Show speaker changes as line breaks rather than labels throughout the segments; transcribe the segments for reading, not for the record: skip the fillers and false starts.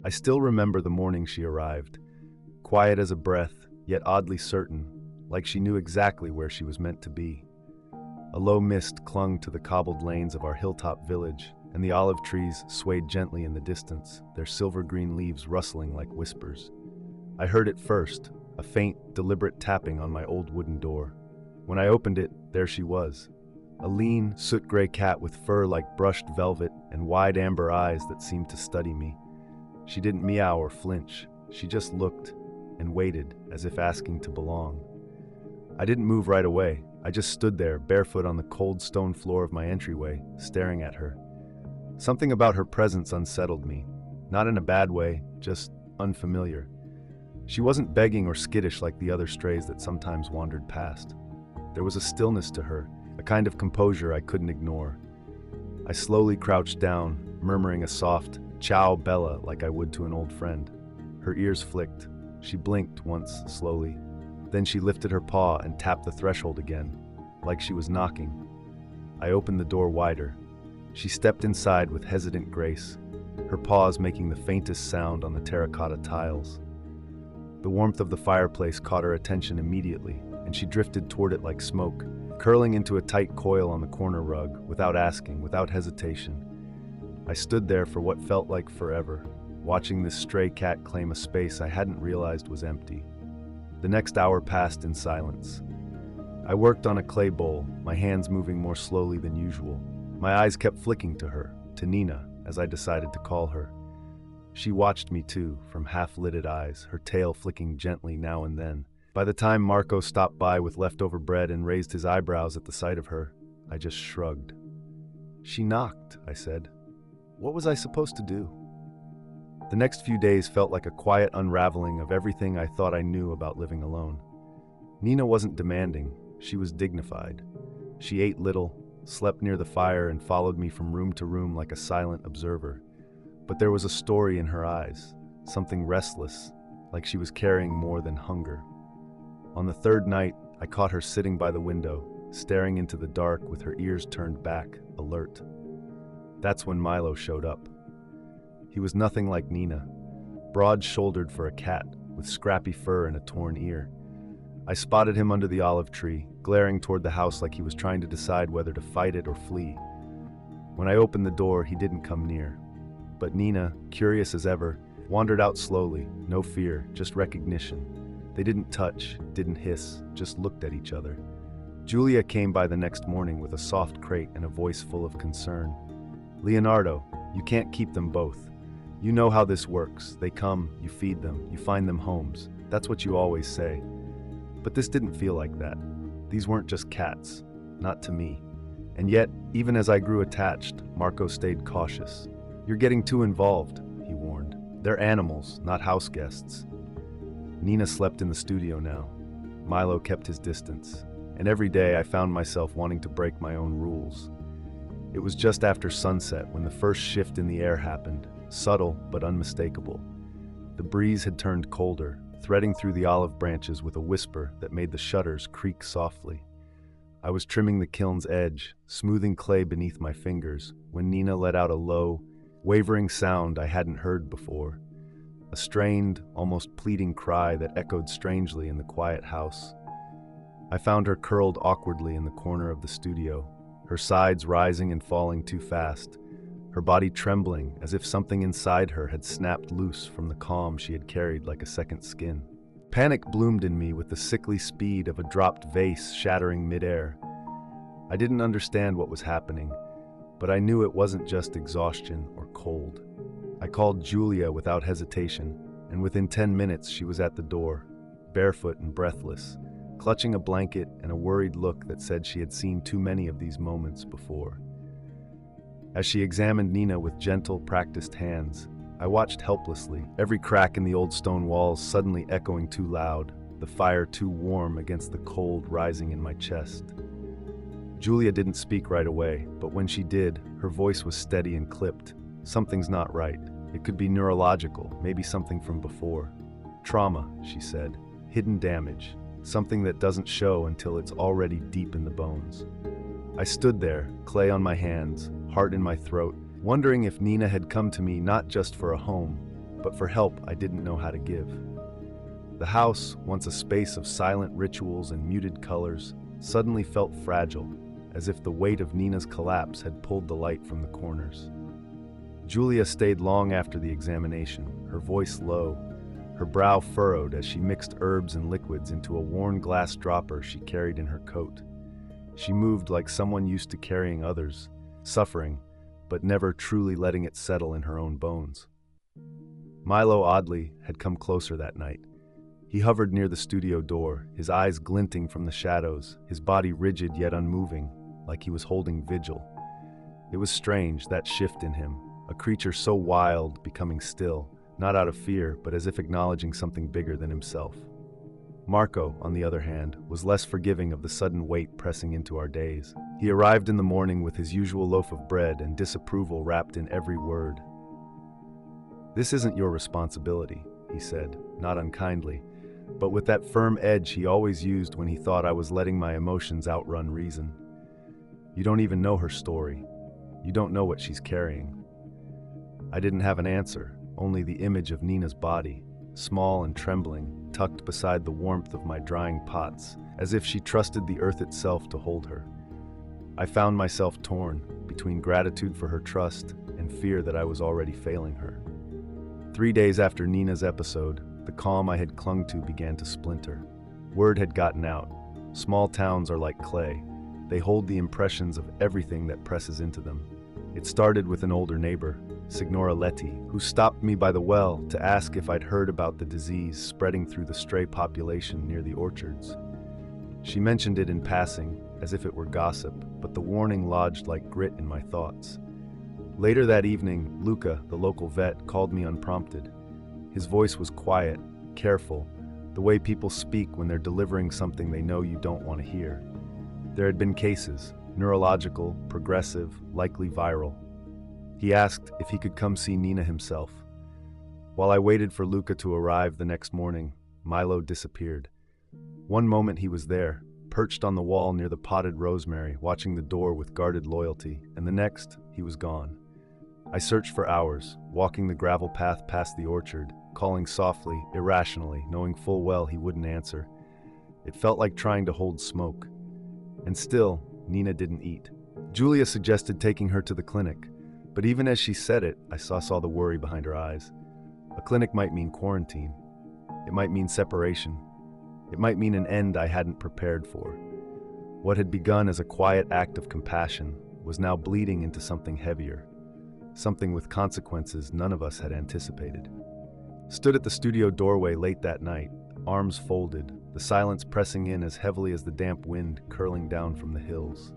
I still remember the morning she arrived, quiet as a breath, yet oddly certain, like she knew exactly where she was meant to be. A low mist clung to the cobbled lanes of our hilltop village, and the olive trees swayed gently in the distance, their silver-green leaves rustling like whispers. I heard it first, a faint, deliberate tapping on my old wooden door. When I opened it, there she was, a lean, soot-gray cat with fur like brushed velvet and wide amber eyes that seemed to study me. She didn't meow or flinch, she just looked and waited, as if asking to belong. I didn't move right away. I just stood there, barefoot on the cold stone floor of my entryway, staring at her. Something about her presence unsettled me, not in a bad way, just unfamiliar. She wasn't begging or skittish like the other strays that sometimes wandered past. There was a stillness to her, a kind of composure I couldn't ignore. I slowly crouched down, murmuring a soft, "Ciao, Bella," like I would to an old friend. Her ears flicked. She blinked once, slowly. Then she lifted her paw and tapped the threshold again, like she was knocking. I opened the door wider. She stepped inside with hesitant grace, her paws making the faintest sound on the terracotta tiles. The warmth of the fireplace caught her attention immediately, and she drifted toward it like smoke, curling into a tight coil on the corner rug, without asking, without hesitation. I stood there for what felt like forever, watching this stray cat claim a space I hadn't realized was empty. The next hour passed in silence. I worked on a clay bowl, my hands moving more slowly than usual. My eyes kept flicking to her, to Nina, as I decided to call her. She watched me too, from half-lidded eyes, her tail flicking gently now and then. By the time Marco stopped by with leftover bread and raised his eyebrows at the sight of her, I just shrugged. "She knocked," I said. What was I supposed to do? The next few days felt like a quiet unraveling of everything I thought I knew about living alone. Nina wasn't demanding, she was dignified. She ate little, slept near the fire, and followed me from room to room like a silent observer. But there was a story in her eyes, something restless, like she was carrying more than hunger. On the third night, I caught her sitting by the window, staring into the dark with her ears turned back, alert. That's when Milo showed up. He was nothing like Nina, broad-shouldered for a cat, with scrappy fur and a torn ear. I spotted him under the olive tree, glaring toward the house like he was trying to decide whether to fight it or flee. When I opened the door, he didn't come near. But Nina, curious as ever, wandered out slowly, no fear, just recognition. They didn't touch, didn't hiss, just looked at each other. Julia came by the next morning with a soft crate and a voice full of concern. "Leonardo, you can't keep them both. You know how this works. They come, you feed them, you find them homes. That's what you always say." But this didn't feel like that. These weren't just cats, not to me. And yet, even as I grew attached, Marco stayed cautious. "You're getting too involved," he warned. "They're animals, not house guests." Nina slept in the studio now. Milo kept his distance. And every day I found myself wanting to break my own rules. It was just after sunset when the first shift in the air happened, subtle but unmistakable. The breeze had turned colder, threading through the olive branches with a whisper that made the shutters creak softly. I was trimming the kiln's edge, smoothing clay beneath my fingers, when Nina let out a low, wavering sound I hadn't heard before. A strained, almost pleading cry that echoed strangely in the quiet house. I found her curled awkwardly in the corner of the studio, her sides rising and falling too fast, her body trembling as if something inside her had snapped loose from the calm she had carried like a second skin. Panic bloomed in me with the sickly speed of a dropped vase shattering midair. I didn't understand what was happening, but I knew it wasn't just exhaustion or cold. I called Julia without hesitation, and within 10 minutes she was at the door, barefoot and breathless, clutching a blanket and a worried look that said she had seen too many of these moments before. As she examined Nina with gentle, practiced hands, I watched helplessly, every crack in the old stone walls suddenly echoing too loud, the fire too warm against the cold rising in my chest. Julia didn't speak right away, but when she did, her voice was steady and clipped. "Something's not right. It could be neurological, maybe something from before. Trauma," she said. "Hidden damage. Something that doesn't show until it's already deep in the bones." I stood there, clay on my hands, heart in my throat, wondering if Nina had come to me not just for a home, but for help I didn't know how to give. The house, once a space of silent rituals and muted colors, suddenly felt fragile, as if the weight of Nina's collapse had pulled the light from the corners. Julia stayed long after the examination, her voice low, her brow furrowed as she mixed herbs and liquids into a worn glass dropper she carried in her coat. She moved like someone used to carrying others, suffering, but never truly letting it settle in her own bones. Milo, oddly, had come closer that night. He hovered near the studio door, his eyes glinting from the shadows, his body rigid yet unmoving, like he was holding vigil. It was strange, that shift in him, a creature so wild becoming still, not out of fear, but as if acknowledging something bigger than himself. Marco, on the other hand, was less forgiving of the sudden weight pressing into our days. He arrived in the morning with his usual loaf of bread and disapproval wrapped in every word. "This isn't your responsibility," he said, not unkindly, but with that firm edge he always used when he thought I was letting my emotions outrun reason. "You don't even know her story. You don't know what she's carrying." I didn't have an answer, only the image of Nina's body, small and trembling, tucked beside the warmth of my drying pots, as if she trusted the earth itself to hold her. I found myself torn between gratitude for her trust and fear that I was already failing her. 3 days after Nina's episode, the calm I had clung to began to splinter. Word had gotten out. Small towns are like clay. They hold the impressions of everything that presses into them. It started with an older neighbor, Signora Letty, who stopped me by the well to ask if I'd heard about the disease spreading through the stray population near the orchards. She mentioned it in passing, as if it were gossip, but the warning lodged like grit in my thoughts. Later that evening, Luca, the local vet, called me unprompted. His voice was quiet, careful, the way people speak when they're delivering something they know you don't want to hear. There had been cases, neurological, progressive, likely viral. He asked if he could come see Nina himself. While I waited for Luca to arrive the next morning, Milo disappeared. One moment he was there, perched on the wall near the potted rosemary, watching the door with guarded loyalty, and the next, he was gone. I searched for hours, walking the gravel path past the orchard, calling softly, irrationally, knowing full well he wouldn't answer. It felt like trying to hold smoke. And still, Nina didn't eat. Julia suggested taking her to the clinic, but even as she said it, I saw the worry behind her eyes. A clinic might mean quarantine. It might mean separation. It might mean an end I hadn't prepared for. What had begun as a quiet act of compassion was now bleeding into something heavier, something with consequences none of us had anticipated. Stood at the studio doorway late that night, arms folded, the silence pressing in as heavily as the damp wind curling down from the hills.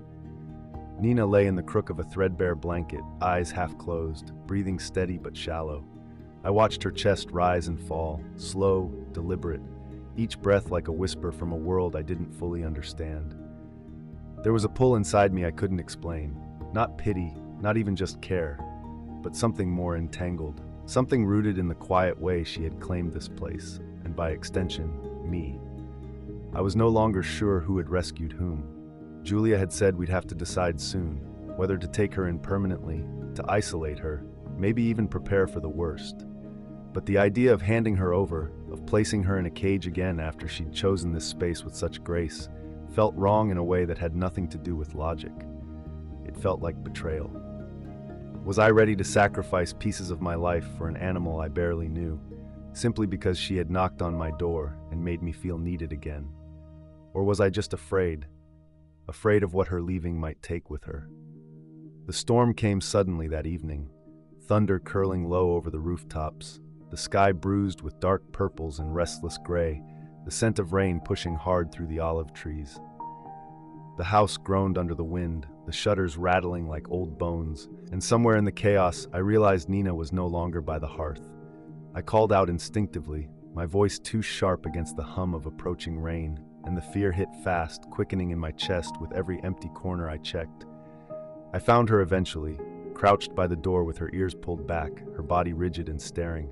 Nina lay in the crook of a threadbare blanket, eyes half closed, breathing steady but shallow. I watched her chest rise and fall, slow, deliberate, each breath like a whisper from a world I didn't fully understand. There was a pull inside me I couldn't explain, not pity, not even just care, but something more entangled, something rooted in the quiet way she had claimed this place, and by extension, me. I was no longer sure who had rescued whom. Julia had said we'd have to decide soon, whether to take her in permanently, to isolate her, maybe even prepare for the worst. But the idea of handing her over, of placing her in a cage again after she'd chosen this space with such grace, felt wrong in a way that had nothing to do with logic. It felt like betrayal. Was I ready to sacrifice pieces of my life for an animal I barely knew, simply because she had knocked on my door and made me feel needed again? Or was I just afraid of what her leaving might take with her? The storm came suddenly that evening, thunder curling low over the rooftops, the sky bruised with dark purples and restless gray, the scent of rain pushing hard through the olive trees. The house groaned under the wind, the shutters rattling like old bones, and somewhere in the chaos I realized Nina was no longer by the hearth. I called out instinctively, my voice too sharp against the hum of approaching rain, and the fear hit fast, quickening in my chest with every empty corner I checked. I found her eventually, crouched by the door with her ears pulled back, her body rigid and staring,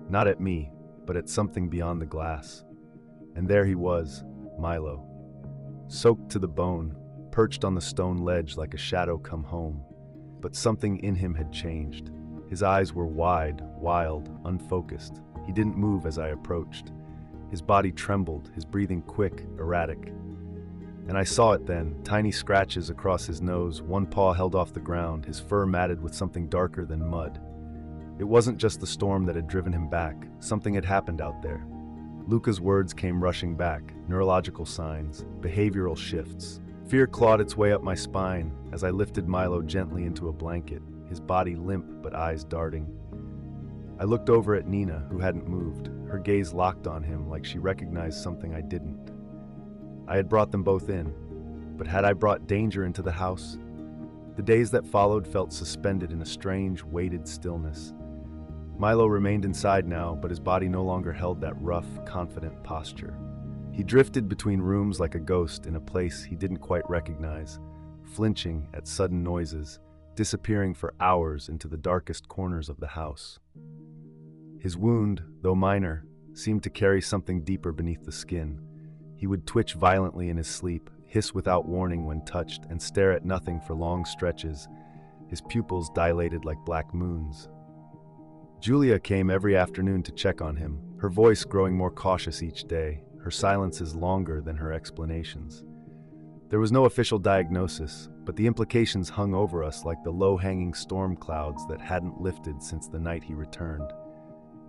not at me, but at something beyond the glass. And there he was, Milo, soaked to the bone, perched on the stone ledge like a shadow come home. But something in him had changed. His eyes were wide, wild, unfocused. He didn't move as I approached. His body trembled, his breathing quick, erratic. And I saw it then, tiny scratches across his nose, one paw held off the ground, his fur matted with something darker than mud. It wasn't just the storm that had driven him back. Something had happened out there. Luca's words came rushing back, neurological signs, behavioral shifts. Fear clawed its way up my spine as I lifted Milo gently into a blanket, his body limp but eyes darting. I looked over at Nina, who hadn't moved, her gaze locked on him like she recognized something I didn't. I had brought them both in, but had I brought danger into the house? The days that followed felt suspended in a strange, weighted stillness. Milo remained inside now, but his body no longer held that rough, confident posture. He drifted between rooms like a ghost in a place he didn't quite recognize, flinching at sudden noises, disappearing for hours into the darkest corners of the house. His wound, though minor, seemed to carry something deeper beneath the skin. He would twitch violently in his sleep, hiss without warning when touched, and stare at nothing for long stretches, his pupils dilated like black moons. Julia came every afternoon to check on him, her voice growing more cautious each day, her silences longer than her explanations. There was no official diagnosis, but the implications hung over us like the low-hanging storm clouds that hadn't lifted since the night he returned.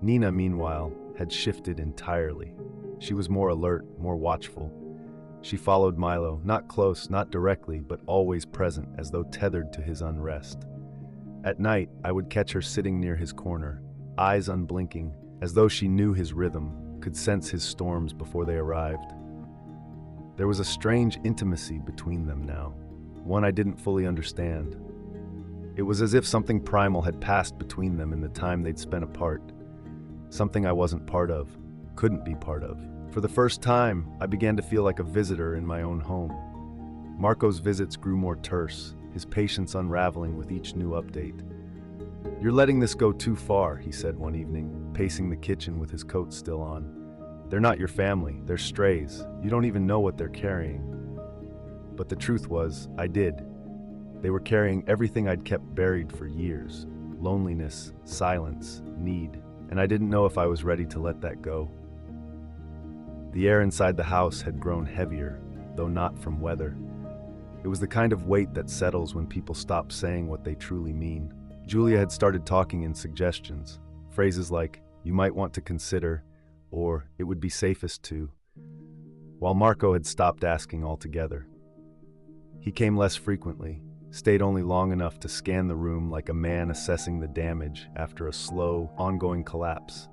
Nina, meanwhile, had shifted entirely. She was more alert, more watchful. She followed Milo, not close, not directly, but always present, as though tethered to his unrest. At night, I would catch her sitting near his corner, eyes unblinking, as though she knew his rhythm, could sense his storms before they arrived. There was a strange intimacy between them now, one I didn't fully understand. It was as if something primal had passed between them in the time they'd spent apart, something I wasn't part of, couldn't be part of. For the first time, I began to feel like a visitor in my own home. Marco's visits grew more terse, his patience unraveling with each new update. "You're letting this go too far," he said one evening, pacing the kitchen with his coat still on. "They're not your family, they're strays. You don't even know what they're carrying." But the truth was, I did. They were carrying everything I'd kept buried for years: loneliness, silence, need, and I didn't know if I was ready to let that go. The air inside the house had grown heavier, though not from weather. It was the kind of weight that settles when people stop saying what they truly mean. Julia had started talking in suggestions, phrases like, "You might want to consider," or "It would be safest to," while Marco had stopped asking altogether. He came less frequently, stayed only long enough to scan the room like a man assessing the damage after a slow, ongoing collapse.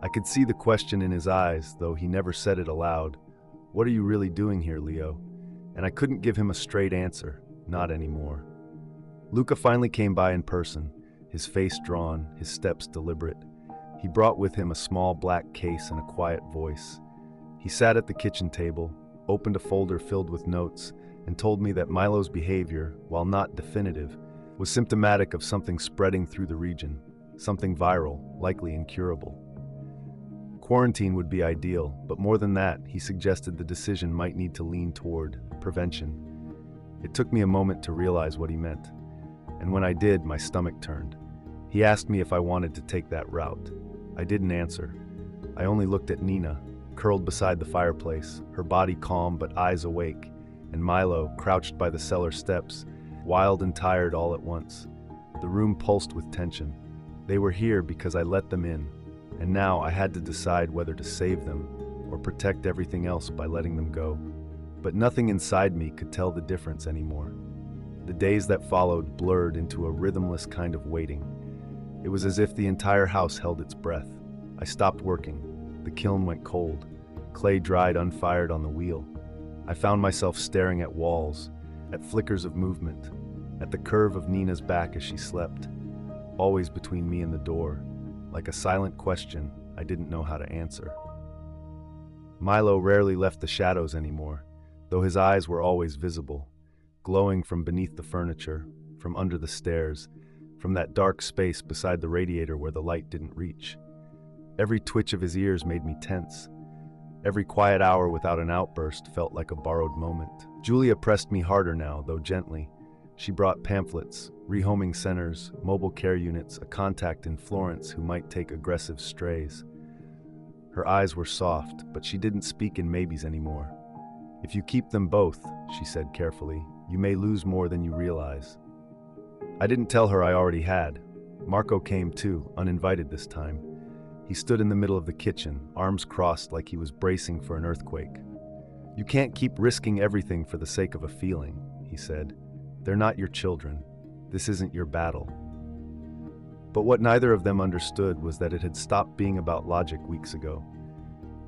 I could see the question in his eyes, though he never said it aloud. "What are you really doing here, Leo?" And I couldn't give him a straight answer, not anymore. Luca finally came by in person, his face drawn, his steps deliberate. He brought with him a small black case and a quiet voice. He sat at the kitchen table, opened a folder filled with notes, and told me that Milo's behavior, while not definitive, was symptomatic of something spreading through the region, something viral, likely incurable. Quarantine would be ideal, but more than that, he suggested the decision might need to lean toward prevention. It took me a moment to realize what he meant, and when I did, my stomach turned. He asked me if I wanted to take that route. I didn't answer. I only looked at Nina, curled beside the fireplace, her body calm but eyes awake, and Milo, crouched by the cellar steps, wild and tired all at once. The room pulsed with tension. They were here because I let them in, and now I had to decide whether to save them or protect everything else by letting them go. But nothing inside me could tell the difference anymore. The days that followed blurred into a rhythmless kind of waiting. It was as if the entire house held its breath. I stopped working. The kiln went cold. Clay dried unfired on the wheel. I found myself staring at walls, at flickers of movement, at the curve of Nina's back as she slept, always between me and the door, like a silent question I didn't know how to answer. Milo rarely left the shadows anymore, though his eyes were always visible, glowing from beneath the furniture, from under the stairs, from that dark space beside the radiator where the light didn't reach. Every twitch of his ears made me tense. Every quiet hour without an outburst felt like a borrowed moment. Julia pressed me harder now, though gently. She brought pamphlets, rehoming centers, mobile care units, a contact in Florence who might take aggressive strays. Her eyes were soft, but she didn't speak in maybes anymore. "If you keep them both," she said carefully, "you may lose more than you realize." I didn't tell her I already had. Marco came too, uninvited this time. He stood in the middle of the kitchen, arms crossed like he was bracing for an earthquake. "You can't keep risking everything for the sake of a feeling," he said. "They're not your children. This isn't your battle." But what neither of them understood was that it had stopped being about logic weeks ago.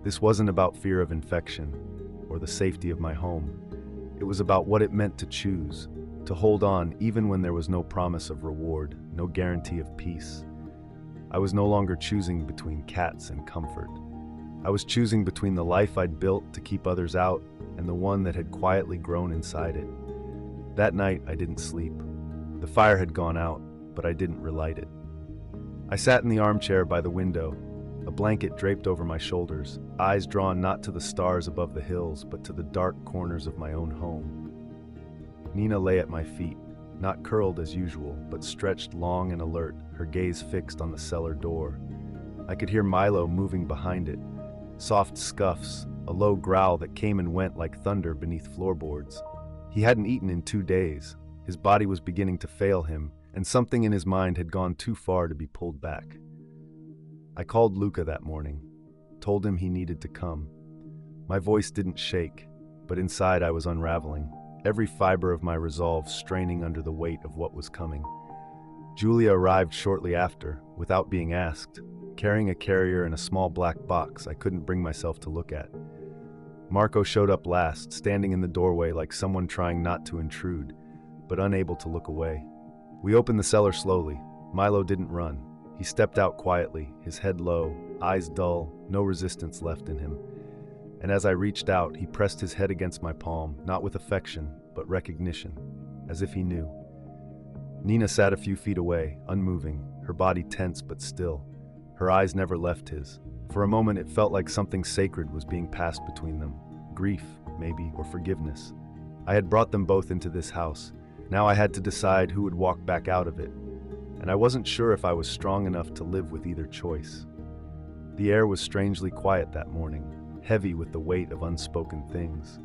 This wasn't about fear of infection or the safety of my home. It was about what it meant to choose, to hold on even when there was no promise of reward, no guarantee of peace. I was no longer choosing between cats and comfort. I was choosing between the life I'd built to keep others out and the one that had quietly grown inside it. That night, I didn't sleep. The fire had gone out, but I didn't relight it. I sat in the armchair by the window, a blanket draped over my shoulders, eyes drawn not to the stars above the hills, but to the dark corners of my own home. Nina lay at my feet, not curled as usual, but stretched long and alert, her gaze fixed on the cellar door. I could hear Milo moving behind it, soft scuffs, a low growl that came and went like thunder beneath floorboards. He hadn't eaten in 2 days. His body was beginning to fail him, and something in his mind had gone too far to be pulled back. I called Luca that morning, told him he needed to come. My voice didn't shake, but inside I was unraveling, every fiber of my resolve straining under the weight of what was coming. Julia arrived shortly after, without being asked, carrying a carrier and a small black box I couldn't bring myself to look at. Marco showed up last, standing in the doorway like someone trying not to intrude, but unable to look away. We opened the cellar slowly. Milo didn't run. He stepped out quietly, his head low, eyes dull, no resistance left in him. And as I reached out, he pressed his head against my palm, not with affection, but recognition, as if he knew. Nina sat a few feet away, unmoving, her body tense but still. Her eyes never left his. For a moment it felt like something sacred was being passed between them. Grief, maybe, or forgiveness. I had brought them both into this house. Now I had to decide who would walk back out of it. And I wasn't sure if I was strong enough to live with either choice. The air was strangely quiet that morning, heavy with the weight of unspoken things.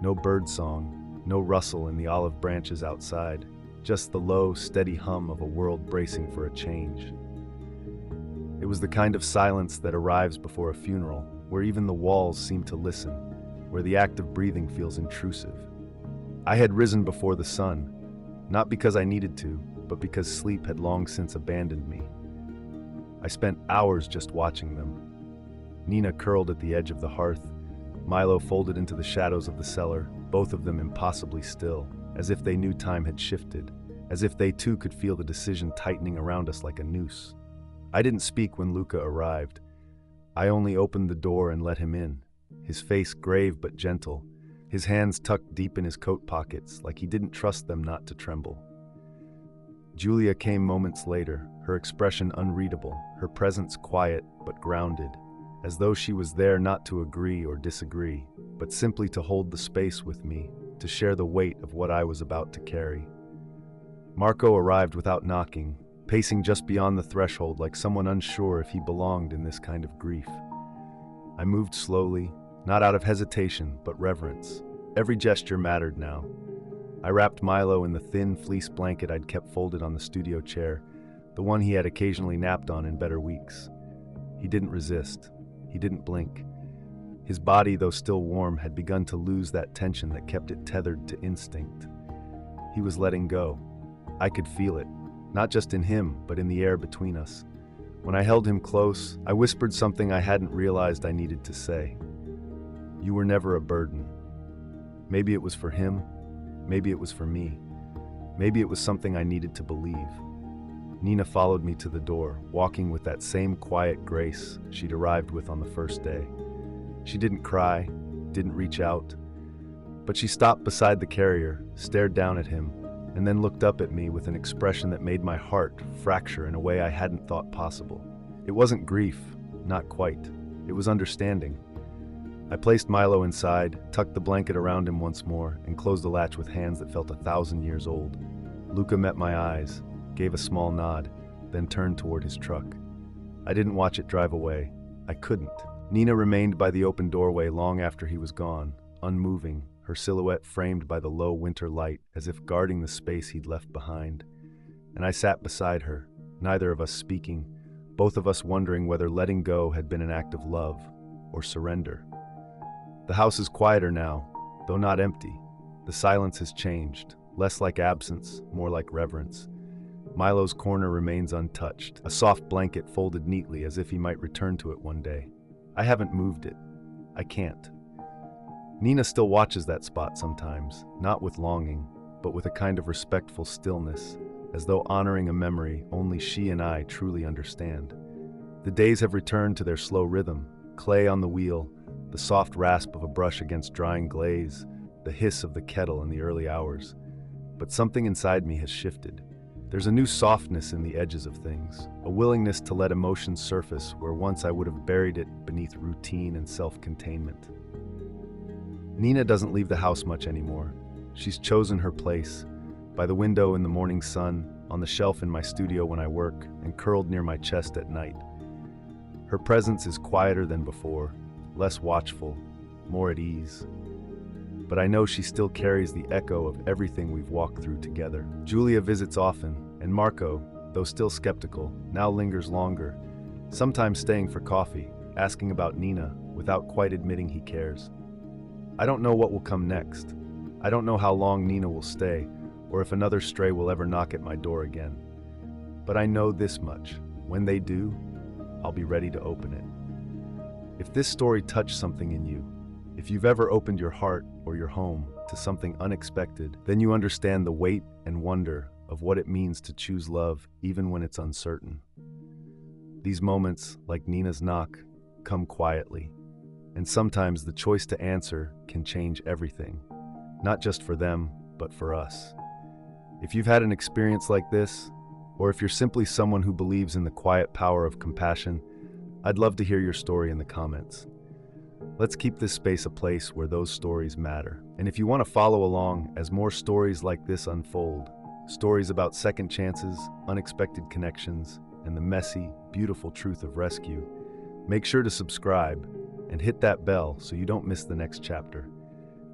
No birdsong, no rustle in the olive branches outside, just the low, steady hum of a world bracing for a change. It was the kind of silence that arrives before a funeral, where even the walls seem to listen, where the act of breathing feels intrusive. I had risen before the sun, not because I needed to, but because sleep had long since abandoned me. I spent hours just watching them. Nina curled at the edge of the hearth, Milo folded into the shadows of the cellar, both of them impossibly still, as if they knew time had shifted, as if they too could feel the decision tightening around us like a noose. I didn't speak when Luca arrived. I only opened the door and let him in, his face grave but gentle, his hands tucked deep in his coat pockets like he didn't trust them not to tremble. Julia came moments later, her expression unreadable, her presence quiet but grounded, as though she was there not to agree or disagree, but simply to hold the space with me, to share the weight of what I was about to carry. Marco arrived without knocking, pacing just beyond the threshold like someone unsure if he belonged in this kind of grief. I moved slowly, not out of hesitation, but reverence. Every gesture mattered now. I wrapped Milo in the thin fleece blanket I'd kept folded on the studio chair, the one he had occasionally napped on in better weeks. He didn't resist. He didn't blink. His body, though still warm, had begun to lose that tension that kept it tethered to instinct. He was letting go. I could feel it, not just in him, but in the air between us. When I held him close, I whispered something I hadn't realized I needed to say. "You were never a burden." Maybe it was for him. Maybe it was for me. Maybe it was something I needed to believe. Nina followed me to the door, walking with that same quiet grace she'd arrived with on the first day. She didn't cry, didn't reach out, but she stopped beside the carrier, stared down at him, and then looked up at me with an expression that made my heart fracture in a way I hadn't thought possible. It wasn't grief, not quite. It was understanding. I placed Milo inside, tucked the blanket around him once more, and closed the latch with hands that felt 1,000 years old. Luca met my eyes, gave a small nod, then turned toward his truck. I didn't watch it drive away. I couldn't. Nina remained by the open doorway long after he was gone, unmoving, her silhouette framed by the low winter light as if guarding the space he'd left behind. And I sat beside her, neither of us speaking, both of us wondering whether letting go had been an act of love or surrender. The house is quieter now, though not empty. The silence has changed, less like absence, more like reverence. Milo's corner remains untouched, a soft blanket folded neatly as if he might return to it one day. I haven't moved it. I can't. Nina still watches that spot sometimes, not with longing, but with a kind of respectful stillness, as though honoring a memory only she and I truly understand. The days have returned to their slow rhythm, clay on the wheel, the soft rasp of a brush against drying glaze, the hiss of the kettle in the early hours. But something inside me has shifted. There's a new softness in the edges of things, a willingness to let emotions surface where once I would have buried it beneath routine and self-containment. Nina doesn't leave the house much anymore. She's chosen her place, by the window in the morning sun, on the shelf in my studio when I work, and curled near my chest at night. Her presence is quieter than before, less watchful, more at ease. But I know she still carries the echo of everything we've walked through together. Julia visits often, and Marco, though still skeptical, now lingers longer, sometimes staying for coffee, asking about Nina, without quite admitting he cares. I don't know what will come next. I don't know how long Nina will stay, or if another stray will ever knock at my door again. But I know this much: when they do, I'll be ready to open it. If this story touched something in you, if you've ever opened your heart or your home to something unexpected, then you understand the weight and wonder of what it means to choose love even when it's uncertain. These moments, like Nina's knock, come quietly, and sometimes the choice to answer can change everything, not just for them, but for us. If you've had an experience like this, or if you're simply someone who believes in the quiet power of compassion, I'd love to hear your story in the comments. Let's keep this space a place where those stories matter. And if you want to follow along as more stories like this unfold, stories about second chances, unexpected connections, and the messy, beautiful truth of rescue, make sure to subscribe and hit that bell so you don't miss the next chapter.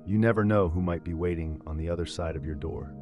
You never know who might be waiting on the other side of your door.